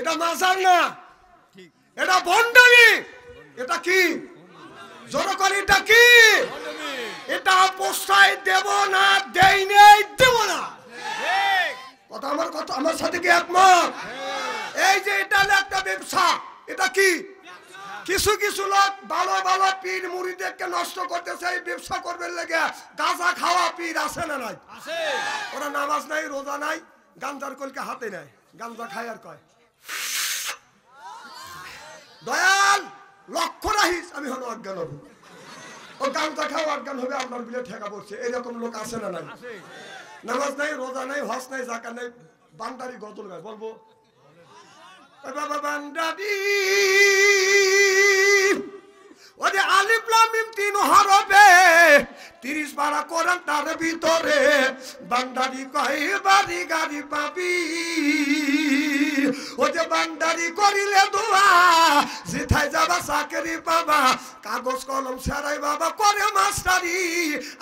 এটা মাজার না, এটা ভণ্ডামি। এটা কি জনগণ, এটা কি? এটা প্রশ্রয় দেব না, দেই নেই, দেব না। কথা আমার কথা আমার সাথে কি একমত? এই যে এটা একটা ব্যবসা, এটা কি? কিছু কিছু লোক ভালো ভালো পীর মুরিদদেরকে নষ্ট করতেছে এই ব্যবসা করবে লেগে। গাঁজা খাওয়া পীর আছে না নাই? ওরা নামাজ নাই, রোজা নাই, গাঞ্জার কলকে হাতে নেয়, গাঞ্জা খায় আর কয় দয়াল লক্ষ্য রাখিস আমি হলো অজ্ঞান হব। ও গাঞ্জা খাওয়া অজ্ঞান হবে, আপনার বিলে ঠেকা পড়ছে। এরকম লোক আছে না নাই? নামাজ নাই, রোজা নাই, হজ নাই, যাকাত নাই, বান্দারি গজল গায়। বলবো বাবা বান্দারি ওরে আলিফ লাম মিম তিন হরফে 30 পারা কোরআন তার ভিতরে বান্দারি কই বাড়ি গাড়ি পাবি। ও যে বান্দারি করিলে দোয়া যেথায় যাবা চাকরি পাবা, কাগজ কলম ছাড়াই বাবা করে মাস্টারি।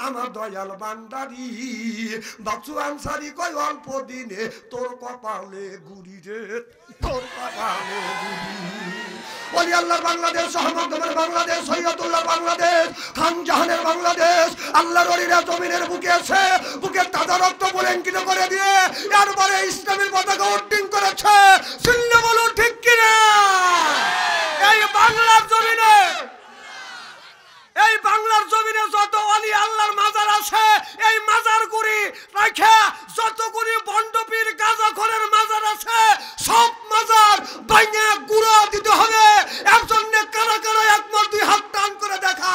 আমার দয়াল বান্দারি বাচ্চু আনসারি কই অল্প দিনে তোর কপালে গুড়ি রে, তোর কপালে গুড়ি। ওলি আল্লাহর বাংলাদেশ, আহমদের বাংলাদেশ, সৈয়দুল্লাহর বাংলাদেশ, খান জাহানের বাংলাদেশ। আল্লাহর ওলিরা জমিনের বুকে আছে, বুকের তাজা রক্ত বলেঙ্কিত করে দিয়ে এরপরে ইসলামের পতাকা উড্ডীন করেছে। শুনলে বলুন ঠিক কিনা? এই বাংলার জমিনে, এই বাংলার জমিনে যত ওলি আল্লাহর মাজার আছে, এই মাজার গুলি রেখে যতগুলি বন্ডপীর গাঁজাখোরের মাজার আছে, সব মাজার ভাঙে গুঁড়ো দিতে হবে। এর জন্য কারা কারা একমত, দুই হাত টান করে দেখা।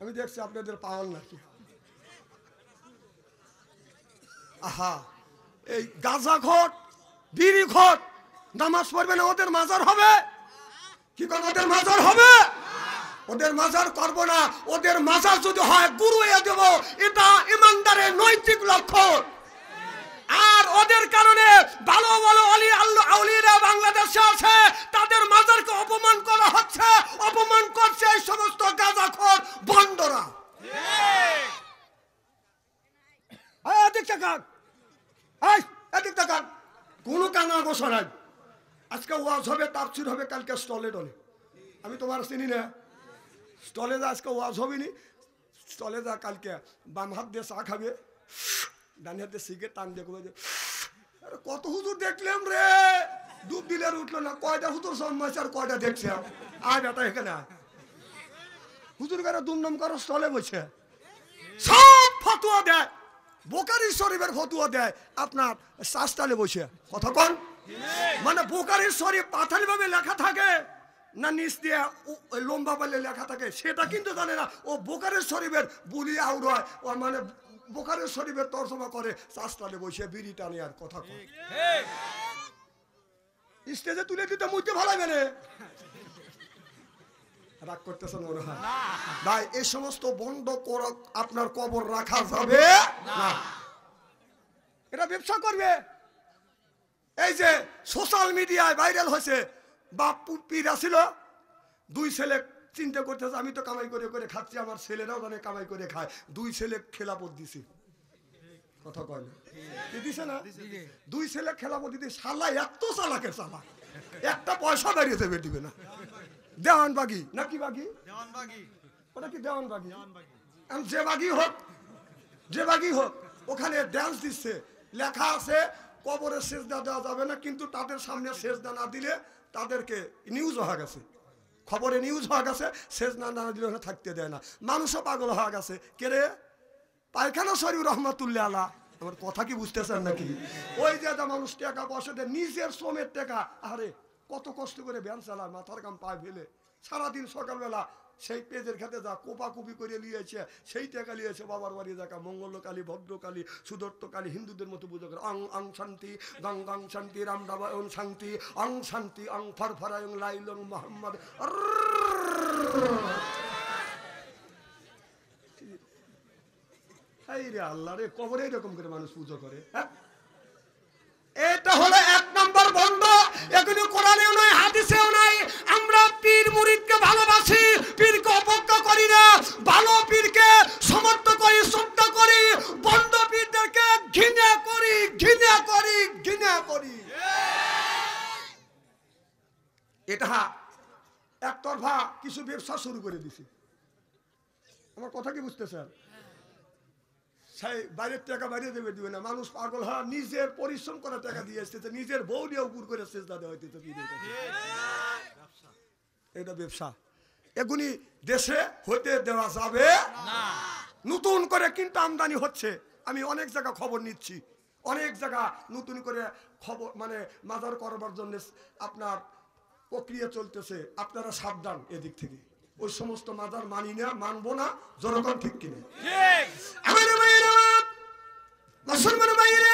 আমি দেখছি আপনাদের পাওয়ার নাকি। আহা, এই গাঁজা ঘট, বিড়ি ঘট নামাজ পড়বে না, ওদের মাজার হবে? কি করে ওদের মাজার হবে? ওদের মাজার করব না। ওদের মাজার যদি হয় গুরুয়ে দেব, এটা ইমানদারের নৈতিক লক্ষণ। আর ওদের কারণে ভালো ভালো ওলি আল্লাহ আউলিরা বাংলাদেশে আছে, তাদের মাজারকে অপমান করা হচ্ছে, অপমান করছে এই সমস্ত গাঁজাখোর বন্ডরা। কোন কানা গোসা নাই। আজকে ওয়াজ হবে, তাফসীর হবে, কালকে স্টলে ডলে। আমি তোমার চিনি না, স্টলে যা আজকে ওয়াজ হবে নি, স্টলে যা কালকে বাম হাত দিয়ে চা খাবে, ডান হাত দিয়ে সিগারেট টান দিয়ে কবে। কত হুজুর দেখলাম রে, ডুব দিলে আর উঠলো না। কয়টা হুজুর জন্মাইছে আর কয়টা দেখছে? আয় বেটা এখানে হুজুর কারা দুমদম করো স্টলে বসে সব ফতোয়া দেয়, বুখারী শরীফের ফতোয়া দেয় আপনার শাস্তালে বসে। কথা কন, মানে বুখারী শরীফ পাথালি ভাবে লেখা থাকে না নিচ দিয়ে লম্বা বলে লেখা থাকে সেটা কিন্তু জানে না। ও বুখারী শরীফের বুলি আউড়ায়, ও মানে বুখারী শরীফের তর্জমা করে শাস্তালে বসে বিড়ি টানে আর কথা কন। স্টেজে তুলে দিতে মুইতে ভালো লাগে না, রাগ করতেছেন মনে হয় ভাই। এই সমস্ত বন্ধ করে আপনার কবর রাখা যাবে না, এটা ব্যবসা করবে। এই যে সোশ্যাল মিডিয়ায় ভাইরাল হয়েছে, বাপু পীর ছিল, দুই ছেলে চিন্তা করতেছে আমি তো কামাই করে করে খাচ্ছি, আমার ছেলেরাও জানে কামাই করে খায়, দুই ছেলে খেলাপথ দিছি। কথা কয় না, দিছে না? দুই ছেলে খেলাপথ দিতে শালা এত চালাকের চালা, একটা পয়সা দাঁড়িয়ে দেবে দিবে না। দেওয়ান বাগি নাকি বাগি, ওটা কি দেওয়ান বাগি? যে বাগি হোক, যে বাগি হোক, ওখানে ড্যান্স দিচ্ছে, লেখা আছে কবরে সেজদা দেওয়া যাবে না, কিন্তু তাদের সামনে সেজদা না দিলে তাদেরকে নিউজ হয়ে গেছে, খবরে নিউজ হয়ে গেছে, সেজদা না দিলে ওখানে থাকতে দেয় না। মানুষও পাগল হয়ে গেছে। কে রে? পায়খানা শরীফ রহমাতুল্লাহ আলাইহি। আমার কথা কি বুঝতেছেন নাকি? ওই যে মানুষ টাকা পয়সা দেয়, নিজের শ্রমের টাকা, আরে কত কষ্ট করে ভ্যান চালায়, মাথার কাম পায়ে ফেলে সারাদিন, সকালবেলা সেই পেজের খেতে যা কোপাকুপি করে নিয়েছে, সেই টাকা নিয়েছে বাবার বাড়ি দেখা মঙ্গলকালী, ভদ্রকালী, সুদর্তকালী, হিন্দুদের মতো পুজো করে। অং অং শান্তি, গং গং শান্তি, রামডাবা অং শান্তি, অং শান্তি, অং ফরফরায়ং লাইলং মোহাম্মদ। আল্লাহ রে, কবরে এরকম করে মানুষ পুজো করে। এটা হলো এক নম্বর বন্ধ। এগুলো কোরআনেও নাই, হাদিসেও নাই। আমরা পীর মুরিদকে ভালোবাসি, এটা একতরফা কিছু ব্যবসা শুরু করে দিছে। আমার কথা কি বুঝতেছেন? সেই বাইরের টাকা বাইরে দেবে দিবে না, মানুষ পাগল হয়, নিজের পরিশ্রম করা টাকা দিয়ে আসতেছে, নিজের বউ নিয়ে উপর করে চেষ্টা দেওয়া হইতেছে। এটা ব্যবসা, এগুলি দেশে হইতে দেওয়া যাবে না। নতুন করে কিন্তু আমদানি হচ্ছে, আমি অনেক জায়গা খবর নিচ্ছি, অনেক জায়গা নতুন করে খবর মানে মাজার করবার জন্য আপনার প্রক্রিয়া চলতেছে। আপনারা সাবধান এদিক থেকে, ওই সমস্ত মাজার মানি না, মানবো না, জনগণ ঠিক কিনে। মুসলমান ভাইরা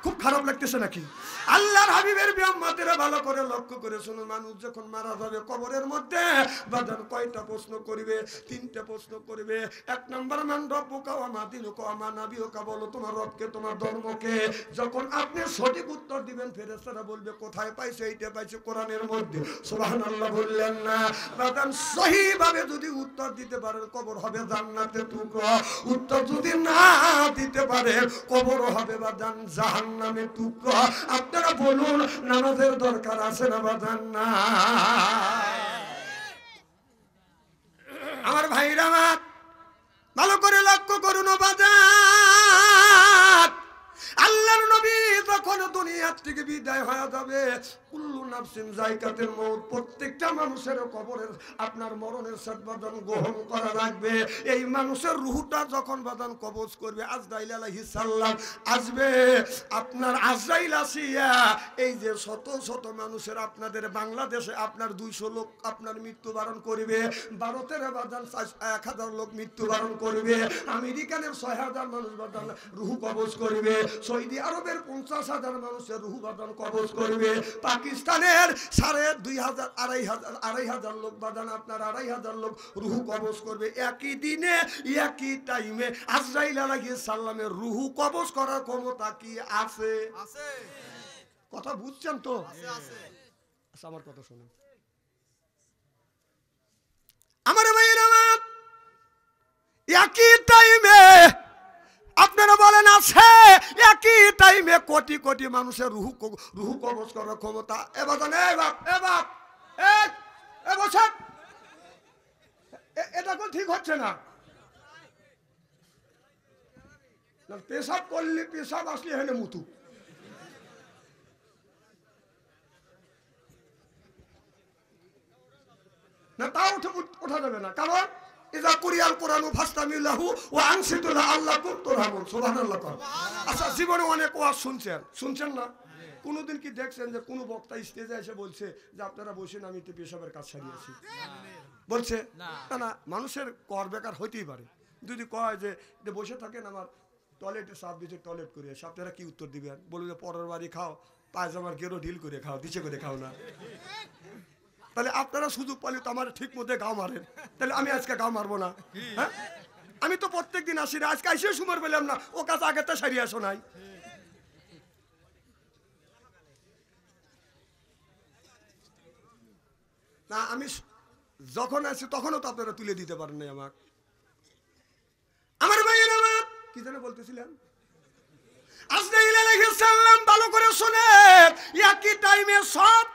খুব খারাপ লাগতেছে নাকি? আল্লাহর হাবিবের বিয়াম্মাতেরা ভালো করে লক্ষ্য করে শুনুন, মানুষ যখন মারা যাবে কবরের মধ্যে বাজার কয়টা প্রশ্ন করবে? 3টে প্রশ্ন করবে। 1 নম্বর মান রব্বুকা ওয়া মা দিনুকা ওয়া মা নাবিয়ুকা, বলো তোমার রবকে, তোমার ধর্মকে। যখন আপনি সঠিক উত্তর দিবেন ফেরেশতারা বলবে কোথায় পাইছো? এইটা পাইছো কোরআনের মধ্যে। সুবহানাল্লাহ বললেন না? বাজান সহিভাবে যদি উত্তর দিতে পারেন কবর হবে জান্নাতের টুকরো, উত্তর যদি না দিতে পারেন কবর হবে বাজান জাহান্নামের টুকরো। আপনারা বলুন নামাজের দরকার আছে না বাজান? না। আমার ভাইরা ভালো করে লক্ষ্য করুন বাজান, আল্লাহর নবী যখন দুনিয়া থেকে বিদায় হয়ে যাবে, কুল্লু নাফসিন যায়কাতুল মউত, প্রত্যেকটা মানুষের কবরের আপনার মরণের স্বাদ বাদান গ্রহণ করা লাগবে। এই মানুষের রূহটা যখন বাদান কবজ করবে, আজরাইল আলাইহিস সালাম আসবে। আপনার আজরাইল আসিয়া এই যে শত শত মানুষের আপনাদের বাংলাদেশে আপনার 200 লোক আপনার মৃত্যুবরণ করবে, ভারতের বাদান 1000 লোক মৃত্যুবরণ করবে, আমেরিকানের 6000 মানুষ বাদান রূহ কবজ করবে, সৌদি আরবের 50,000 মানুষের রূহ বাদান কবজ করবে, পাকিস্তানের 2500 2500 লোক বাদান আপনার 2500 লোক রূহ কবজ করবে। একই দিনে একই টাইমে আজরাইল আলাইহিস সালামের রূহ কবজ করার ক্ষমতা কি আছে? আছে। কথা বুঝছেন তো? আছে। আচ্ছা আমার কথা শুনুন, আমার ভাইয়েরা, একই টাইমে আপনারা বলেন আছে, একই টাইমে কোটি কোটি মানুষের রূহ কবজ করার ক্ষমতা। এবার বসেন, এটা কোন ঠিক হচ্ছে না। পেশাব করলে পেশাব আসলে হেলে মুতু। না তাও ওঠা যাবে না, কারণ ইজা কুরিয়াল কোরআনু ফাসতামিউ লাহু ওয়া আনসিতু লাআল্লাকুম তুরহামুন। সুবহানাল্লাহ। আচ্ছা জীবনে অনেক ওয়াজ শুনছেন না? কোনোদিন কি দেখছেন যে কোনো বক্তা স্টেজে এসে বলছে যে আপনারা বসেন আমি তো পেশাবের কাজ সারিয়েছি? বলছে না? না, মানুষের কর বেকার হইতেই পারে। যদি কয় যে বসে থাকেন আমার টয়লেটে সাফ দিচ্ছে, টয়লেট করে এসে, আপনারা কি উত্তর দিবেন? বলবে পরের বাড়ি খাও, পায়জামার গেরো ঢিল করে খাও, দিচ্ছে করে খাও না। তাহলে আপনারা সুযোগ পালি তো আমার ঠিক মধ্যে গাও মারেন, তাহলে আমি আজকে গাও মারবো না? হ্যাঁ, আমি তো প্রত্যেক দিন আসি না, আজকে আইসে সময় পেলাম না, ও কাজ আগে তো সারিয়ে আসো নাই। না আমি যখন আসি তখনও তো আপনারা তুলে দিতে পারেন না আমাকে। আমার ভাইয়ের আমার কি যেন বলতেছিলাম, আজরাইল আলাইহিস সালাম ভালো করে শুনেন, একই টাইমে সব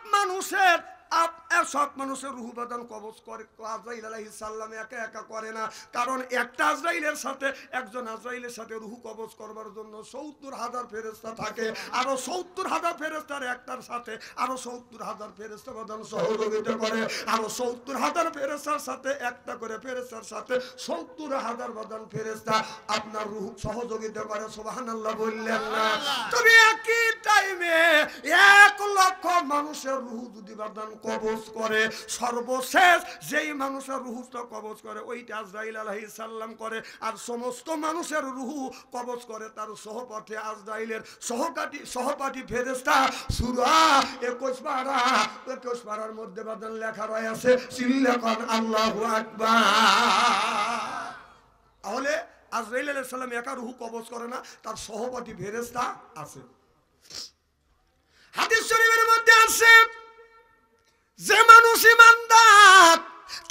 মানুষের রূহ বাদান কবজ করে। আজরাইল আলাইহিস সালাম একা একা করে না, কারণ একটা আজরাইলের সাথে একজন আজরাইলের সাথে রূহ কবজ করবার জন্য 70,000 ফেরেশতা থাকে, আরো 70,000 ফেরেশতার একটার সাথে আরো 70,000 ফেরেশতা বাদান সহযোগিতা করে, আরো 70,000 ফেরেশতার সাথে একটা করে ফেরেশতার সাথে 70,000 বাদান ফেরেশতা আপনার রূহ সহযোগিতা করে। সুবহানাল্লাহ বললেন না? তবে একই টাইমে 1 লক্ষ মানুষের রূহ যদি বাদান কবজ করে, সর্বশেষ যেই মানুষের রূহটা কবজ করে ওইটা আজরাইল আলাইহিস সালাম করে, আর সমস্ত মানুষের রূহ কবজ করে তার সহপাঠী আজরাইলের সহপাঠী ফেরেশতা। সূরা 21 পারার মধ্যে বাদান লেখা রয়েছে, চিল্লাকান আল্লাহু আকবার। তাহলে আজরাইল আলাইহিস সালাম একা রূহ কবজ করে না, তার সহপাঠী ফেরেশতা আছে। হাদিস শরীফের মধ্যে আছে, যে মানুষ ইমানদার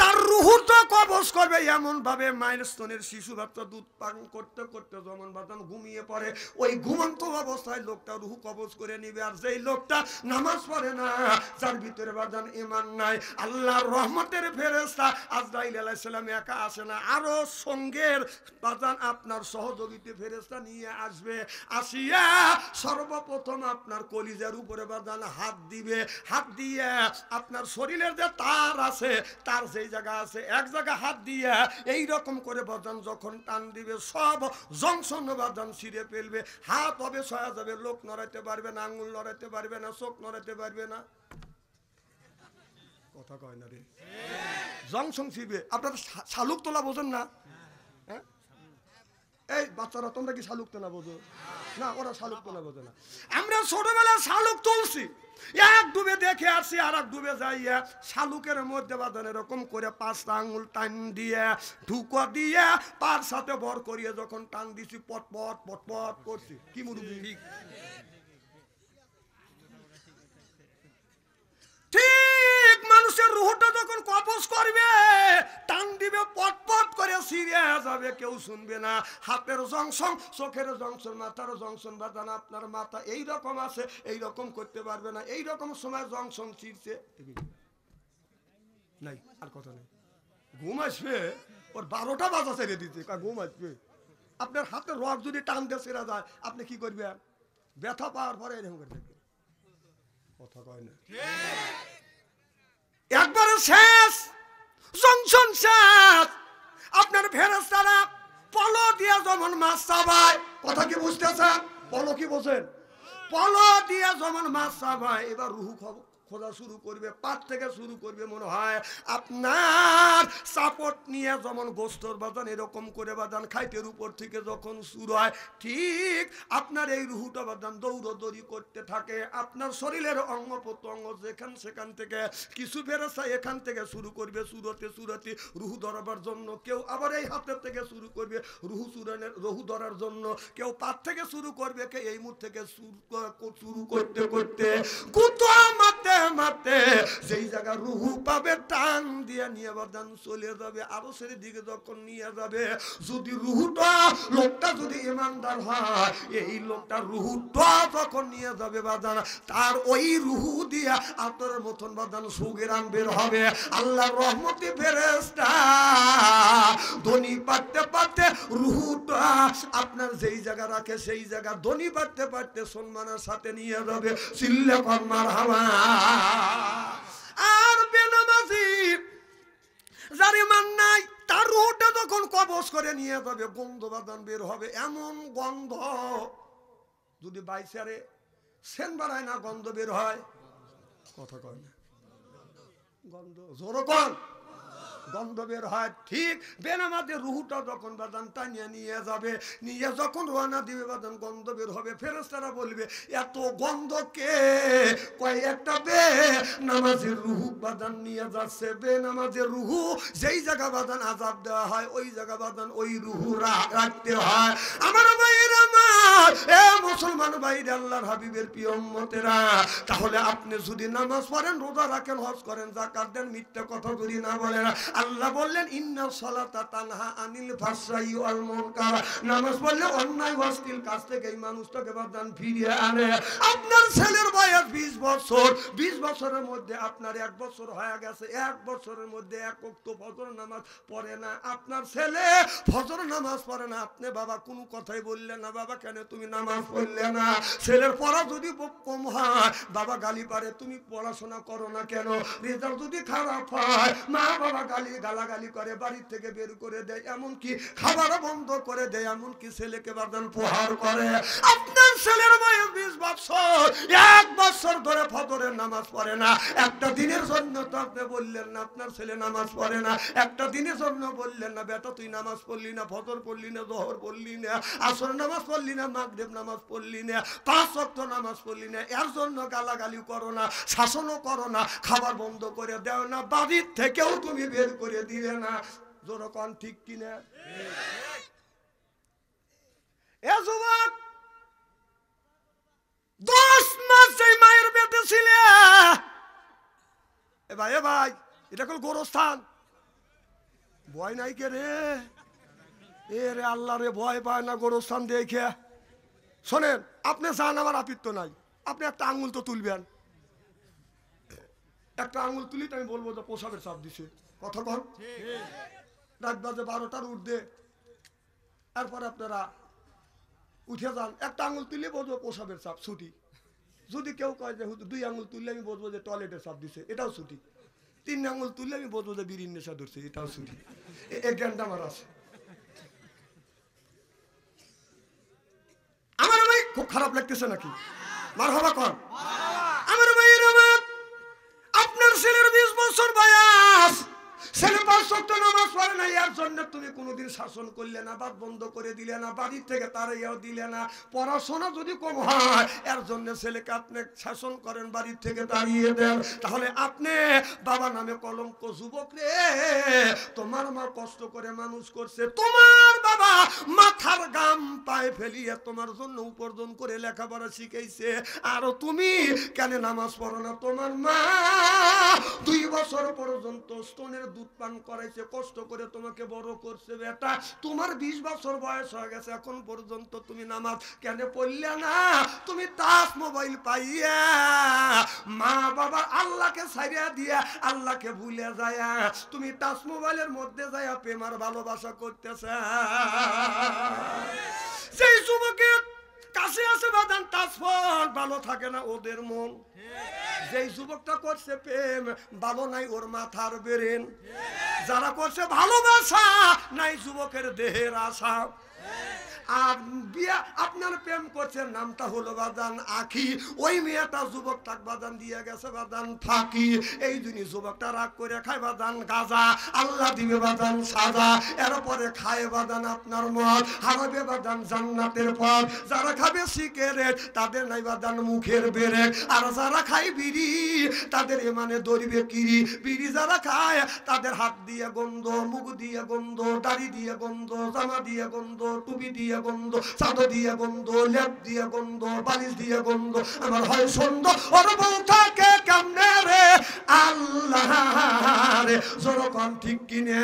তার রূহটা কবজ করবে ভাবে এমন ভাবে মায়ের স্তনের শিশু বাচ্চা দুধ পান করতে করতে যেমন বাদান ঘুমিয়ে পড়ে, ওই ঘুমন্ত অবস্থায় লোকটা রুহু কবজ করে নিবে। আর যেই লোকটা নামাজ পড়ে না, যার ভিতরে বাদান ঈমান নাই, আল্লাহর রহমতের ফেরেশতা আজরাইল আলাইহিস সালাম একা আসে না, আরো সঙ্গের বাদান আপনার সহযোগীতে ফেরেশতা নিয়ে আসবে। আসিয়া সর্বপ্রথম আপনার কলিজার উপরে বাদান হাত দিবে, হাত দিয়ে আপনার শরীরের যে তার আছে, তার যেই জায়গা আছে এক জায়গা হাত দিয়ে এই রকম করে বাদান যখন টান দিবে, সব জংশন বাদান ছিঁড়ে ফেলবে। হাত হবে সয়া যাবে, লোক নড়াইতে পারবে না, আঙ্গুল নড়াইতে পারবে না, চোখ নড়াইতে পারবে না। কথা কয় না রে, জংশন ছিঁড়বে। আপনারা শালুক তোলা বোঝেন না? হ্যাঁ, এই বাচ্চারা তোমরা কি শালুক তোলা বোঝো না? ওরা শালুক তোলা বোঝে না। আমরা ছোটবেলায় শালুক তুলছি, এক ডুবে দেখে আসছি, আর এক ডুবে যাইয়া শালুকের মধ্যে বাঁধন এরকম করে 5টা আঙুল টান দিয়ে ঢুকা দিয়ে পার সাথে বর করিয়ে যখন টান দিছি, পটপট পটপট করছি। কি মুরুবি ঠিক মানুষের রুহটা যখন কবজ করবে, টান দিবে, পটপট করে ছিঁড়ে যাবে, কেউ শুনবে না। হাতের জংশন, চোখের জংশন, মাথার জংশন বাদান আপনার মাথা এই রকম আছে, এই রকম করতে পারবে না। এই রকম সময় জংশন ছিঁড়ছে নাই, আর কথা নেই। ঘুম আসবে, ওর 12টা বাজা ছেড়ে দিতে, ঘুম আসবে। আপনার হাতের রক যদি টান দিয়ে ছেড়ে যায়, আপনি কি করবেন? ব্যথা পাওয়ার পরে এরকম করে থাকবেন। কথা কয় না, একবারে শেষ, জংশন শেষ। আপনার ফেরেশতারা পলো দিয়ে যেমন মাছ চাবায়, কথা কি বুঝতেছেন? পলো কি বোঝেন? পলো দিয়ে যেমন মাছ চাবায়, এবার রুহু খোঁজা শুরু করবে, পাট থেকে শুরু করবে। মনে হয় আপনার সাপোর্ট নিয়ে যেমন গোস্তর বাদান এরকম করে বাদান খাইটের উপর থেকে যখন শুরু হয়, ঠিক আপনার এই রুহুটা বাদান দৌড়দৌড়ি করতে থাকে। আপনার শরীরের অঙ্গ প্রত্যঙ্গ যেখান সেখান থেকে কিছু ফেরেশতা এখান থেকে শুরু করবে সুরতে সুরতে রুহু ধরাবার জন্য, কেউ আবার এই হাতের থেকে শুরু করবে রুহু ধরার জন্য, কেউ পাট থেকে শুরু করবে, কে এই মুখ থেকে শুরু করতে করতে কুতো মাতে মাতে যেই জায়গা রুহু পাবে টান দিয়ে নিয়ে বাদান চলে যাবে। আরো সের দিকে যখন নিয়ে যাবে, যদি রুহুটা লোকটা যদি ইমানদার হয়, এই লোকটা রুহুটা যখন নিয়ে যাবে বাদান, তার ওই রুহু দিয়ে আতরের মতন বাদান সুগেরান বের হবে। আল্লাহর রহমতে ফেরেশতা ধনী পারতে পারতে রুহুটা আপনার যেই জায়গা রাখে সেই জায়গা ধনী পারতে পারতে সম্মানের সাথে নিয়ে যাবে। চিল্লা কর মারহাবা। আর বেনামাজি যার ঈমান নাই, তার রুহটা যখন কবজ করে নিয়ে যাবে, গন্ধ বাদান বের হবে। এমন গন্ধ, যদি বাইসারে সেন বাড়ায় না গন্ধ বের হয়। কথা কয় না, গন্ধ জোরো কন, গন্ধ বের হয়। ঠিক বেনামাজের রুহুটা যখন বাদান টানিয়ে নিয়ে যাবে, নিয়ে যখন রওনা দিবে বাদান গন্ধ বের হবে। ফেরেশতারা বলবে, এত গন্ধ কে? কয় একটা বেনামাজের রুহু বাদান নিয়ে যাচ্ছে। বেনামাজের রুহু যেই জায়গা বাদান আযাব দেওয়া হয়, ওই জায়গা বাদান ওই রুহু রাখতে হয়। আমার ভাইয়েরা, আমার এ মুসলমান ভাইরা, আল্লাহর হাবিবের প্রিয় উম্মতেরা, তাহলে আপনি যদি নামাজ পড়েন, রোজা রাখেন, হজ করেন, যাকাত দেন, মিথ্যা কথা যদি না বলেন, আল্লাহ বললেন ইন্নাস সালাতা তানহা আনিল ফাহশাই ওয়াল মুনকার, নামাজ পড়লে অন্যায় অশ্লীল কাজ থেকে এই মানুষটাকে বাদান ফিরিয়ে আনে। আপনার ছেলের বয়স 20 বছর, 20 বছরের মধ্যে আপনার 1 বছর হয়ে গেছে, 1 বছরের মধ্যে এক ওয়াক্ত ফজর নামাজ পড়ে না। আপনার ছেলে ফজর নামাজ পড়ে না, আপনি বাবা কোনো কথাই বললেন না, বাবা কেন তুমি নামাজ পড়লে না? ছেলের পড়া যদি কম হয়, বাবা গালি পারে, তুমি পড়াশোনা করো না কেন? রেজাল্ট যদি খারাপ হয়, মা বাবা গালাগালি করে, বাড়ির থেকে বের করে দেয়, এমনকি খাবার বন্ধ করে দেয়, এমনকি ছেলেকে বাদান প্রহার করে। আপনার ছেলের বয়স 20 বছর, 1 বছর ধরে ফজরের নামাজ পড়ে না। একটা দিনের জন্য তো আপনি বললেন না আপনার ছেলে নামাজ পড়ে না, একটা দিনের জন্য বললেন না বেটা তুই নামাজ পড়লি না, ফজর পড়লি না, যোহর পড়লি না, আসর নামাজ পড়লি না, মাগরিব নামাজ পড়লি না, 5 ওয়াক্ত নামাজ পড়লি না। এর জন্য গালাগালি করো না, শাসনও করো না, খাবার বন্ধ করে দাও না, বাড়ির থেকেও তুমি বের করে দিলে না। জোর কোন ঠিক কিনা? এ যুবক, 10 মাস সেই মায়ের পেটে ছিলে, এ ভাই এটা কোন গোরস্থান? ভয় নাই কে রে? এ রে আল্লাহ রে, ভয় পায় না গোরস্থান দেখে। শোনেন, আপনি যান, আমার আপিত্য নাই, আপনি একটা আঙুল তো তুলবেন। একটা আঙুল তুলি তো আমি বলবো যে প্রসাবের চাপ দিছে। কথা কন, রাত বাজে 12টার ঊর্ধ্বে, এরপরে আপনারা উঠে যান, একটা আঙুল তুললে বলবো প্রসাবের চাপ ছুটি। যদি কেউ কয় যে 2 আঙুল তুললে আমি বলবো যে টয়লেটের চাপ দিছে, এটাও ছুটি। 3 আঙুল তুললে আমি বলবো যে বিড়ির নেশা ধরছে, এটাও ছুটি। এই জ্ঞানটা আমার আছে। আমার ভাই খুব খারাপ লাগতেছে নাকি? মারহাবা কর। আমার ভাইয়ের আমার, আপনার ছেলের 20 বছর বয়স, ছেলে 5 ওয়াক্ত নামাজ পড়ে না, এর জন্য তুমি কোনোদিন শাসন করলে না, বাদ বন্ধ করে দিলে না, বাড়ির থেকে তাড়াইয়াও দিলে না। পড়াশোনা যদি কম হয়, এর জন্য ছেলেকে আপনি শাসন করেন, বাড়ির থেকে তাড়িয়ে দেন, তাহলে আপনি বাবা নামে কলঙ্ক। যুবক রে, তোমার মা কষ্ট করে মানুষ করছে, তোমার বাবা মাথার গাম পায়ে ফেলিয়ে তোমার জন্য উপার্জন করে লেখাপড়া শিখাইছে, আর তুমি কেন নামাজ পড়ো না? তোমার মা 2 বছর পর্যন্ত স্তনের দুধ পান করাইছে, কষ্ট করে তোমাকে বড় করছে। বেটা, তোমার 20 বছর বয়স হয়ে গেছে, এখন পর্যন্ত তুমি নামাজ কেন পড়লে না? তুমি টাচ মোবাইল পাইয়া মা বাবা আল্লাহকে ছাড়িয়া দিয়া আল্লাহকে ভুলে যায়, তুমি টাচ মোবাইলের মধ্যে যায় প্রেমার ভালোবাসা করতেছে। সেই যুবকের কাছে আছে বাদান টাচ ফোন, ভালো থাকে না ওদের মন। যেই যুবকটা করছে প্রেম, ভালো নাই ওর মাথার বেরেন। যারা করছে ভালোবাসা, নাই যুবকের দেহের আশা। আর বিয়া আপনার প্রেম করছেন, নামটা হলো বাদান আখি, ওই মেয়েটা যুবকটা বাদান দিয়ে গেছে বাদান ফাঁকি। এই জন্য যুবকটা রাগ করে খায় বাদান গাঁজা, আল্লাহ দিবে বাদান সাজা। এরপরে খায় বাদান আপনার মদ, হারাবে বাদান জান্নাতের পথ। যারা খাবে সিগারেট, তাদের নাই বাদান মুখের বেরেক, আর যারা খায় বিড়ি, তাদের মানে দরিবে কিরি। বিড়ি যারা খায়, তাদের হাত দিয়ে গন্ধ, মুখ দিয়ে গন্ধ, দাড়ি দিয়ে গন্ধ, জামা দিয়ে গন্ধ, টুপি দিয়ে গন্ধ, চাদর দিয়ে গন্ধ, লেপ দিয়ে গন্ধ, বালিশ দিয়ে গন্ধ। আমার হয় সুন্দর ওর বউ থাকে কেমনে রে আল্লাহ রে, জোরকম ঠিক কিনে।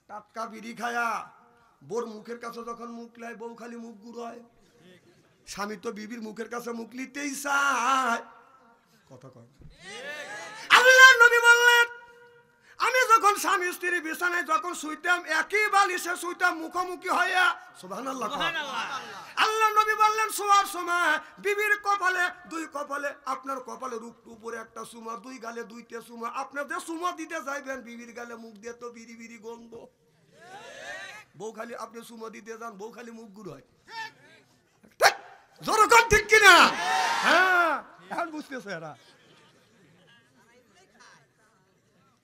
টাটকা বিড়ি খায়া বোর মুখের কাছে যখন মুখ লাই, বউ খালি মুখ গুড়ায়। স্বামী তো বিবির মুখের কাছে মুখ লিতেই চায়। কথা কয়। আল্লাহ নবী বললেন, আমি যখন স্বামী স্ত্রী বিছানায় যখন শুইতাম, একই বালিশে শুইতাম মুখোমুখি হইয়া। সুবহানাল্লাহ। আল্লাহ নবী বললেন, শোয়ার সময় বিবির কপালে 2 কপালে, আপনার কপালের উপরে একটা সুমা, 2 গালে 2টা সুমা। আপনার যে সুমা দিতে যাইবেন, বিবির গালে মুখ দিয়ে তো বিড়ি বিড়ি গন্ধ। বউ খালি আপনি সুমা দিতে যান, বউ খালি মুখ গুড় হয়। জোরকম ঠিক কিনা? হ্যাঁ, এখন বুঝতেছে এরা।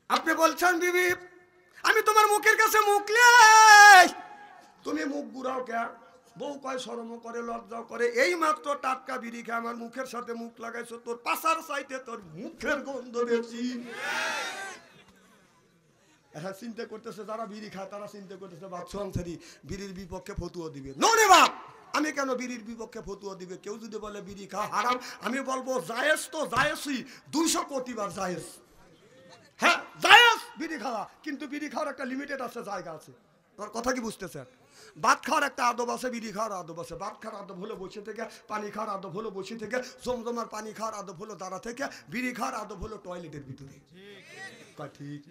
আপনি বলছেন বিবি, আমি তোমার মুখের কাছে মুখ লাই, তুমি মুখ গুড়াও কে? বউ কয় শরম করে, লজ্জাও করে। এই মাত্র টাটকা বিড়ি খেয়ে আমার মুখের সাথে মুখ লাগাইছো, তোর পাশার চাইতে তোর মুখের গন্ধ বেশি। হ্যাঁ, চিন্তা করতেছে যারা বিড়ি খায়, তারা চিন্তা করতেছে বাচ্চু আনসারি বিড়ির বিপক্ষে ফতুয়া দিবে। নে বাপ, আমি কেন বিড়ির বিপক্ষে ফতুয়া দিবে? কেউ যদি বলে বিড়ি খাওয়া হারাম, আমি বলবো জায়েজ তো জায়েজই, 200 কোটিবার জায়েজ। হ্যাঁ জায়েজ বিড়ি খাওয়া, কিন্তু বিড়ি খাওয়ার একটা লিমিটেড আছে, জায়গা আছে। তোর কথা কি বুঝতেছেন? ভাত খাওয়ার একটা আদব আছে, বিড়ি খাওয়ার আদব আছে। ভাত খাওয়ার আদব হলো বসে থেকে, পানি খাওয়ার আদব হলো বসে থেকে, জমজমার পানি খাওয়ার আদব হলো দাঁড়া থেকে, বিড়ি খাওয়ার আদব হলো টয়লেটের ভিতরে। ঠিক।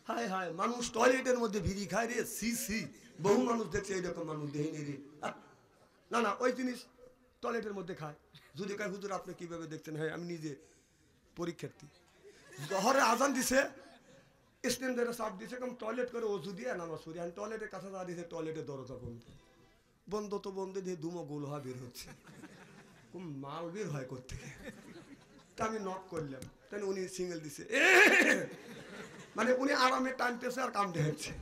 হায় হায়, মানুষ টয়লেটের মধ্যে বিড়ি খায় রে, সি সি। বহু মানুষ দেখছে এইরকম মানুষ দেখিনি রে। না না, ওই জিনিস টয়লেটের মধ্যে খায়। যদি কয় হুজুর আপনি কিভাবে দেখছেন? হ্যাঁ, আমি নিজে পরীক্ষার্থী। জহরে আজান দিছে, স্ট্যান্ডারে চাপ দিছে, কম টয়লেট করে ওষুধ দিয়ে নামাজ পড়ি। আমি টয়লেটের কাছে যা দিছে, টয়লেটের দরজা বন্ধ। বন্ধ তো বন্ধ দিয়ে ধুমো গোল হওয়া বের হচ্ছে, খুব মাল বের হয় করতে। তা আমি নক করলাম, তাই উনি সিঙ্গেল দিছে, মানে উনি আরামে টানতেছে আর কাম দেখাচ্ছে।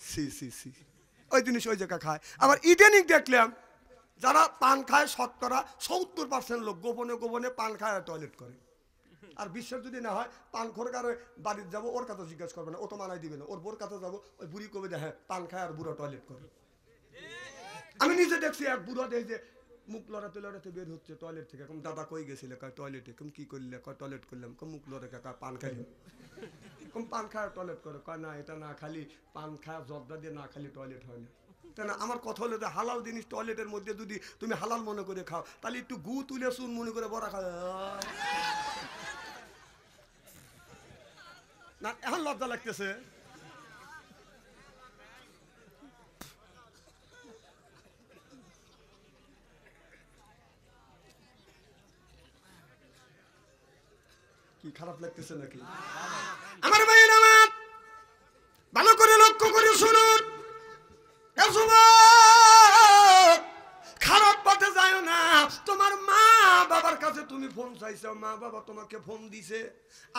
সি সি সি, ওই জিনিস ওই জায়গা খায়। আবার ইদানিং দেখলাম যারা পান খায়, শতকরা 70% লোক গোপনে গোপনে পান খায় আর টয়লেট করে। আর বিশ্বাস যদি না হয়, পান খোর কারো বাড়িতে যাবো, ওর কাছে জিজ্ঞাসা করবে না, ও তো মানাই দিবে না। ওর বোর কাছে যাবো, ওই বুড়ি কবে দেখে পান খায় আর বুড়ো টয়লেট করে। আমি নিজে দেখছি এক বুড়ো দেখে মুখ লড়াতে লড়াতে বের হচ্ছে টয়লেট থেকে, কম দাদা কই গেছিলে, কয় টয়লেটে, কম কি করলে, কয় টয়লেট করলাম, কম মুখ লড়ে কাকা পান খাইলাম, কম পান খায় টয়লেট করে, কয় না এটা না খালি পান খায় জর্দা দিয়ে না খালি টয়লেট হয় না। তাই না? আমার কথা হলো যে হালাল জিনিস টয়লেটের মধ্যে যদি তুমি হালাল মনে করে খাও তাহলে একটু গু তুলে চুন মনে করে বড়া খাও না, এখন লজ্জা লাগতেছে। কি খারাপ লাগতেছে নাকি? আমার ভাইয়ের আমার ভালো করে লক্ষ্য করে শুনুন, খারাপ পথে যায় না। তোমার মা বাবার কাছে তুমি ফোন চাইছো, মা বাবা তোমাকে ফোন দিছে,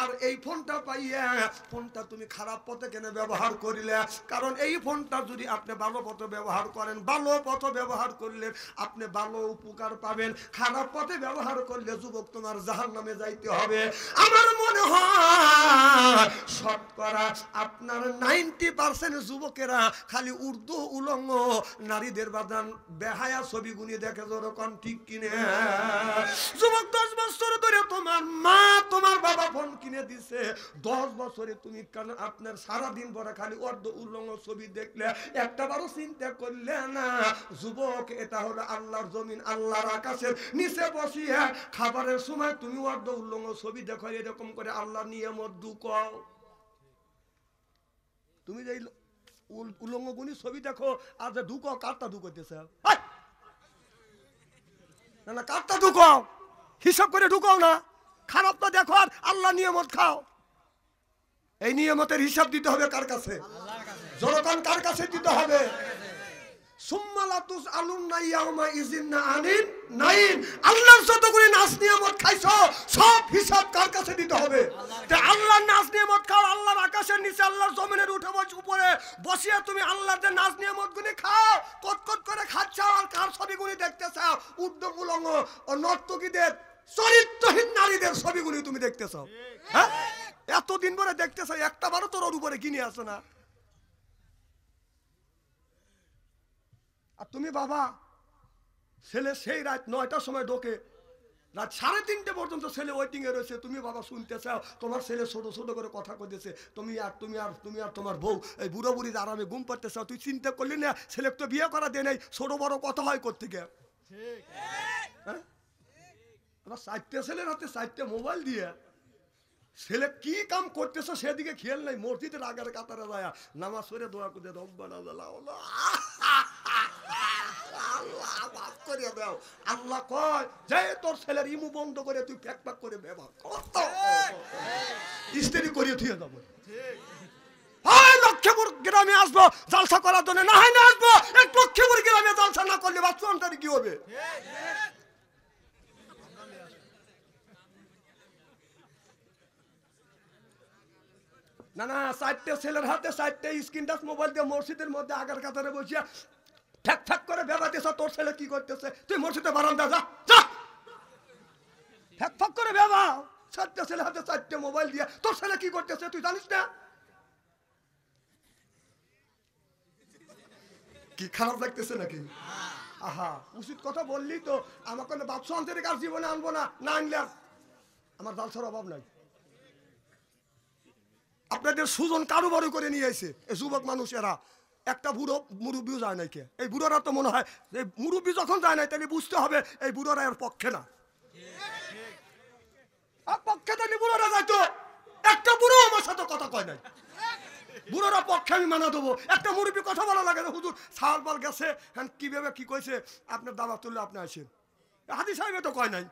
আর এই ফোনটা পাইয়া ফোনটা তুমি খারাপ পথে কেন ব্যবহার করিলে? কারণ এই ফোনটা যদি আপনি ভালো পথে ব্যবহার করেন, ভালো পথে ব্যবহার করলে আপনি ভালো উপকার পাবেন, খারাপ পথে ব্যবহার করলে যুবক তোমার জাহান্নামে যাইতে হবে। আমার মনে হয় শতকরা আপনার 90% যুবকেরা খালি উর্দু উলঙ্গ নারীদের বাদান বেহায়া ছবিগুলি দেখে, যখন ঠিক কিনে যুবক 10 বছর ধরে তোমার মা তোমার বাবা ফোন কিনে দিছে, 10 বছরে তুমি কেন আপনার সারাদিন ভরা খালি অর্ধ উলঙ্গ ছবি দেখলে একটাবারও চিন্তা করলে না? যুবক, এটা হলো আল্লাহর জমিন, আল্লাহর আকাশের নিচে বসিয়া খাবারের সময় তুমি অর্ধ উলঙ্গ ছবি দেখো, এরকম করে আল্লাহর নিয়ামত ঢুকাও। তুমি যে উলঙ্গ গুনি ছবি দেখো আর যে ঢুকাও, কারটা ঢুকাইতেছে? না না, কারটা ঢুকাও, হিসাব করে ঢুকাও না। খারাপটা দেখো আর আল্লাহ নিয়ামত খাও। এই নিয়ামতের হিসাব দিতে হবে কার কাছে? জনগণ কার কাছে দিতে হবে? সুম্মালাতুস আলুন্না ইয়াউমা ইযিন আনিন নাইন। আল্লাহর যতগুলি নাজ নিয়ামত খাইছো সব হিসাব কার কাছে দিতে হবে? তে আল্লাহর নাজ নিয়ামত খাও, আল্লাহর আকাশের নিচে আল্লাহর জমিনের উঠে বসে উপরে বসিয়া তুমি আল্লাহর যে নাজ নিয়ামত গুলি খাও, কটকট করে খাচ্ছাও, আর কার ছবিগুলি দেখতেছাও? উদ্যোগ উলঙ্গ ও নর্তকীদের চরিত্রহীন নারীদের ছবিগুলি তুমি দেখতেছাও। হ্যাঁ, এতদিন পরে দেখতেছ, একটা বারো তোর উপরে কিনে আসো না। আর তুমি বাবা ছেলে সেই রাত 9টার সময় ঢোকে, রাত 3:30 পর্যন্ত ছেলে ওয়েটিং এ রয়েছে, তুমি বাবা শুনতে চাও তোমার ছেলে ছোট ছোট করে কথা কইতেছে, তুমি আর তোমার বউ এই বুড়ো বুড়ি আরামে ঘুম পাড়তে চাও। তুই চিন্তা করলি না ছেলে তো বিয়ে করা দেয় নাই, ছোট বড় কথা হয় করতে গিয়ে? হ্যাঁ, আমার 4টে ছেলের হাতে 4টে মোবাইল দিয়ে ছেলে কি কাম করতেছে সেদিকে খেয়াল নাই। মসজিদের আগের কাতারে যায় নামাজ পড়ে দোয়া করে রব্বানা আল্লাহ কয় যে তোর ছেলের ইমু বন্ধ করে তুই প্যাক প্যাক করে ব্যবহার কত স্ত্রী করিয়ে থুয়ে যাবো। লক্ষ্মীপুর গ্রামে আসবো জালসা করার জন্য, না হয় না আসবো। এক লক্ষ্মীপুর গ্রামে জালসা না করলে বাচ্চা অন্তরে কি হবে? না না, 4টে ছেলের হাতে 4টে স্ক্রিন টাচ মোবাইল দিয়ে মসজিদের মধ্যে আগের কাতারে বসিয়া ঠ্যাক ঠ্যাক করে বেবাতেছ। তোর ছেলে কি করতেছে? তুই মসজিদে বারান্দা যা, ঠ্যাক ঠ্যাক করে বেবা। 4টে ছেলের হাতে 4টে মোবাইল দিয়ে তোর ছেলে কি করতেছে তুই জানিস না? কি খারাপ লাগতেছে নাকি? আহা, উচিত কথা বললি তো। আমাকে বাদশা আন্তরিক আর জীবনে আনবো না, না আনলে আমার জালসার অভাব নাই। আপনাদের সুজন কারুবারু করে নিয়ে এসে এই যুবক মানুষেরা, একটা বুড়ো মুরব্বীও যায় নাই কে? এই বুড়োরা তো মনে হয় এই মুরব্বী যখন যায় নাই তাহলে বুঝতে হবে এই বুড়োরা এর পক্ষে না। পক্ষে তাহলে বুড়োরা যাইতো। একটা বুড়ো আমার সাথে কথা কয় নাই, বুড়োরা পক্ষে আমি মানা দেবো। একটা মুরব্বী কথা বলা লাগে না, হুজুর সাল পাল গেছে হ্যাঁ কিভাবে কি কইছে আপনার দাবা তুললে আপনি আসেন, হাদি সাহেবে তো কয় নাই।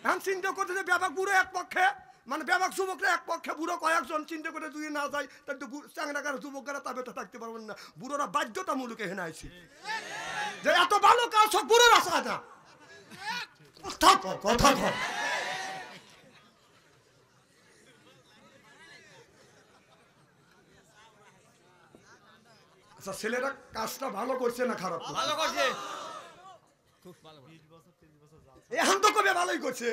হ্যাঁ চিন্তা করতে যে ব্যাপক বুড়ো এক পক্ষে, মানে ব্যাপক যুবকরা এক পক্ষে, বুড়ো কয়েকজন চিন্তা করে যদি না যায় তাহলে তো চাংরাকার যুবকরা তা বেঁচে থাকতে পারবেন না। বুড়োরা বাধ্যতামূলক এখানে আইছে যে এত ভালো কাজ সব বুড়োরা চায় না। কথা কর। আচ্ছা, ছেলেরা কাজটা ভালো করছে না খারাপ? ভালো করছে, খুব ভালো। এখন তো কবে ভালোই করছে,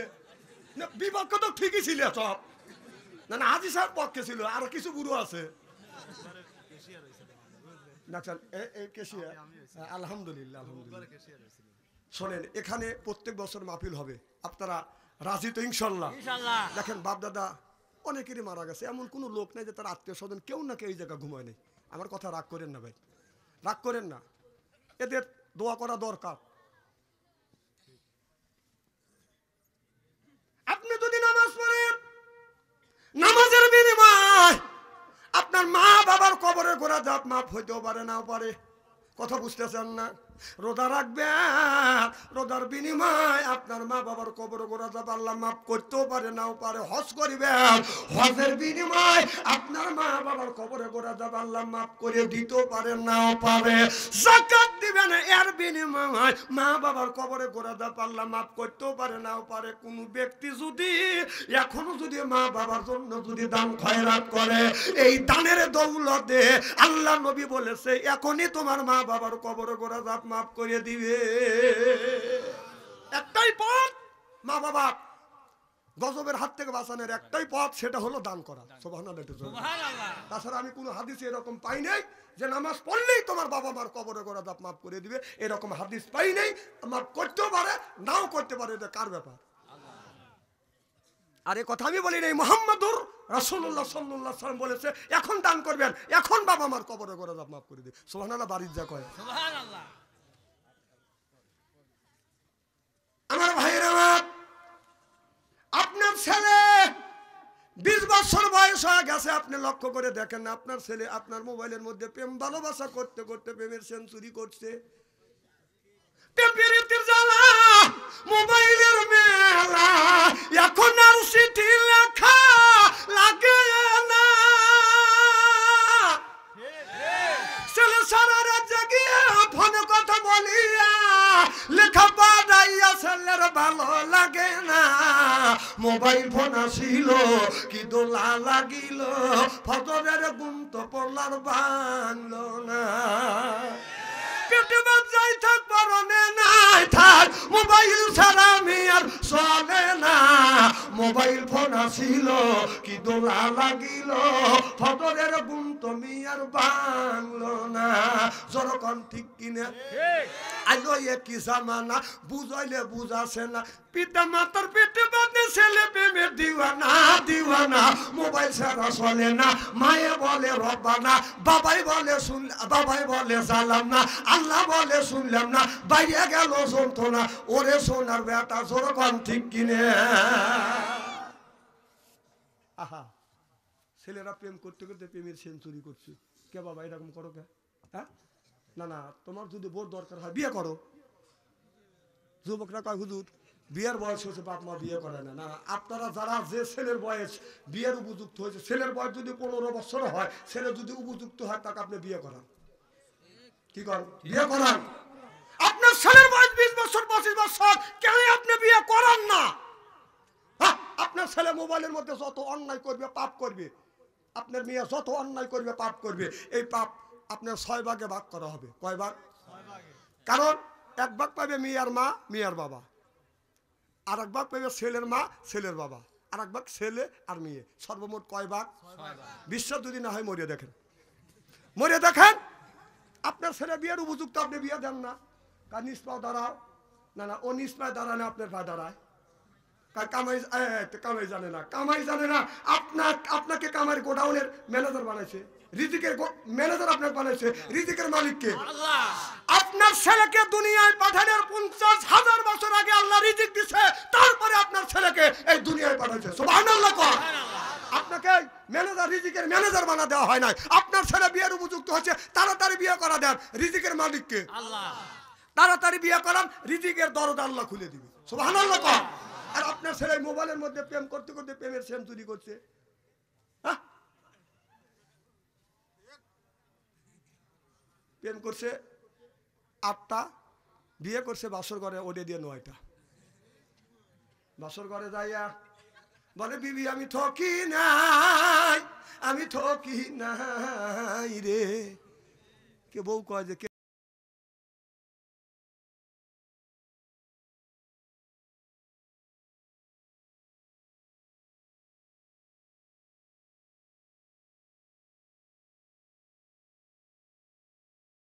বিপক্ষ তো ঠিকই ছিল সব। না না, হাজি সাহেব পক্ষে ছিল, আর কিছু বুড়ো আছে। না চল, আলহামদুলিল্লাহ, আলহামদুলিল্লাহ। শোনেন, এখানে প্রত্যেক বছর মাহফিল হবে, আপনারা রাজি তো ইনশাল্লাহ? দেখেন বাপ দাদা অনেকেরই মারা গেছে, এমন কোনো লোক নেই যে তার আত্মীয় স্বজন কেউ না কেউ এই জায়গায় ঘুমায় নেই। আমার কথা রাগ করেন না ভাই, রাগ করেন না, এদের দোয়া করা দরকার। আপনি যদি নামাজ পড়েন, নামাজের বিনিময় আপনার মা বাবার কবরে গোড়া জাপ মাফ হইতেও পারে, নাও পারে। কথা বুঝতেছেন না? রোজা রাখবেন, রোজার বিনিময় আপনার মা বাবার কবর গোড়া যাব আল্লাহ মাফ করতেও পারে, নাও পারে। হজ করিবেন, হজের বিনিময় আপনার মা বাবার কবরে গোড়া যাব আল্লাহ মাফ করে দিতেও পারে, নাও পারে। যাকাত দিবেন, এর বিনিময় মা বাবার কবরে গোড়া যাব আল্লাহ মাফ করতেও পারে, নাও পারে। কোন ব্যক্তি যদি এখনো যদি মা বাবার জন্য যদি দান খয়রাত করে, এই দানের দৌলতে আল্লাহ নবী বলেছে এখনই তোমার মা বাবার কবরে গোড়া যাব মাফ করে দিবে। একটাই পথ মা বাবা গজবের হাত থেকে বাঁচানোর, একটাই পথ, সেটা হলো দান করা। সুবহানাল্লাহ। তাছাড়া আমি কোনো হাদিসে এরকম পাই নাই যে নামাজ পড়লেই তোমার বাবা মার কবরে গোড়া দাপ মাফ করে দিবে, এরকম হাদিস পাই নাই। মাফ করতেও পারে, নাও করতে পারে, এটা কার ব্যাপার? আর এই কথা আমি বলি নাই, মুহাম্মাদুর রাসূলুল্লাহ সাল্লাল্লাহু আলাইহি ওয়াসাল্লাম বলেছে এখন দান করবেন, এখন বাবা মার কবরে গোড়া দাপ মাফ করে দিবে। সুবহানাল্লাহ। বাড়ির যা কয় সুবহানাল্লাহ। আমার ভাইরা, আপনার ছেলে 20 বছর বয়স হয়ে গেছে, আপনি লক্ষ্য করে দেখেন না আপনার ছেলে আপনার মোবাইলের মধ্যে প্রেম ভালোবাসা করতে করতে প্রেমের সেঞ্চুরি করছে। মোবাইলের মেলা, এখন আর চিঠি লেখা লাগে না। ছেলে সারা রাত জাগিয়ে ফোনে কথা বলিয়া লেখা পাড়াইয়া ছেলের ভালো লাগে না। মোবাইল ফোন আসিল কি দোলা লাগিল, ফজরের ঘুম তো পড়লার ভাঙলো না। পেটে বাজাই থাক পরনে নাই থাক, মোবাইল ছাড়া আমি আর চলে না। মোবাইল ফোন আসিল কি দোলা লাগিল, ফজরের ঘুম তুমি আর ভাঙলো না। যখন ঠিক কিনে আইলো কি জামানা, বুঝাইলে বুঝাছে না। পিতা মাতার পেটে বাঁধে ছেলে প্রেমের দিওয়ানা দিওয়ানা। মোবাইল ছাড়া চলে না, মায়ে বলে রব্বানা, বাবাই বলে বাবাই বলে জানলাম না, আল্লাহ বলে শুনলাম না, বাইরে গেল যন্ত্রণা। ওরে সোনার বেটা যখন ঠিক কিনে। আহা, ছেলেরা প্রেম করতে করতে প্রেমের সেঞ্চুরি করছে। কে বাবা এরকম করো কে? হ্যাঁ, না না, তোমার যদি বোর দরকার হয় বিয়ে করো। যুবকরা কয় হুজুর বিয়ের বয়স হয়েছে, বাপ মা বিয়ে করে না। না, আপনারা যারা যে ছেলের বয়স বিয়ের উপযুক্ত হয়েছে, ছেলের বয়স যদি 15 বছর হয়, ছেলে যদি উপযুক্ত হয় তাকে আপনি বিয়ে করান। কি করেন? বিয়ে করান। আপনার ছেলের বয়স 20 বছর 25 বছর, কেন আপনি বিয়ে করান না? আপনার ছেলে মোবাইলের মধ্যে যত অন্যায় করবে পাপ করবে, আপনার মেয়ে যত অন্যায় করবে পাপ করবে, এই পাপ আপনার 6 ভাগে ভাগ করা হবে। কয় ভাগ? কারণ 1 ভাগ পাবে মেয়ের মা মেয়ের বাবা, আর 1 ভাগ পাবে ছেলের মা ছেলের বাবা, আর 1 ভাগ ছেলে আর মেয়ে। সর্বমোট কয় ভাগ? 6 ভাগ। বিশ্বাস যদি না হয় মরিয়ে দেখেন, মরিয়ে দেখেন। আপনার ছেলে বিয়ের উপযুক্ত, আপনি বিয়ে দেন না। কার নিজ পাও দাঁড়াও? না না, ও নিজ পায়ে দাঁড়ায় না, আপনার পায়ে দাঁড়ায়। কামাই কামাই জানে না, কামাই জানে না। আপনাকে কামাই গোডাউনের ম্যানেজার বানাইছে, রিজিকের ম্যানেজার আপনার বানাইছে, রিজিকের মালিককে আল্লাহ। আপনার ছেলেকে দুনিয়ায় পাঠানোর 50,000 বছর আগে আল্লাহ রিজিক দিছে, তারপরে আপনার ছেলেকে এই দুনিয়ায় পাঠাইছে। সুবহানাল্লাহ। আপনাকে ম্যানেজার রিজিকের ম্যানেজার বানা দেওয়া হয় নাই। আপনার ছেলে বিয়ের উপযুক্ত হচ্ছে, তাড়াতাড়ি বিয়ে করা দেন, রিজিকের মালিককে আল্লাহ। তাড়াতাড়ি বিয়ে করান, রিজিকের দরজা আল্লাহ খুলে দিবে। সুবহানাল্লাহ। আর আপনার ছেলে মোবাইলের মধ্যে প্রেম করতে করতে প্রেমের সেঞ্চুরি করছে। প্রেম করছে 8টা, বিয়ে করছে বাসর ঘরে ওডে দিয়ে 9টা। বাসর ঘরে যাইয়া বলে বিবি আমি ঠকি নাই, আমি ঠকি নাই রে। কে বউ কয় যে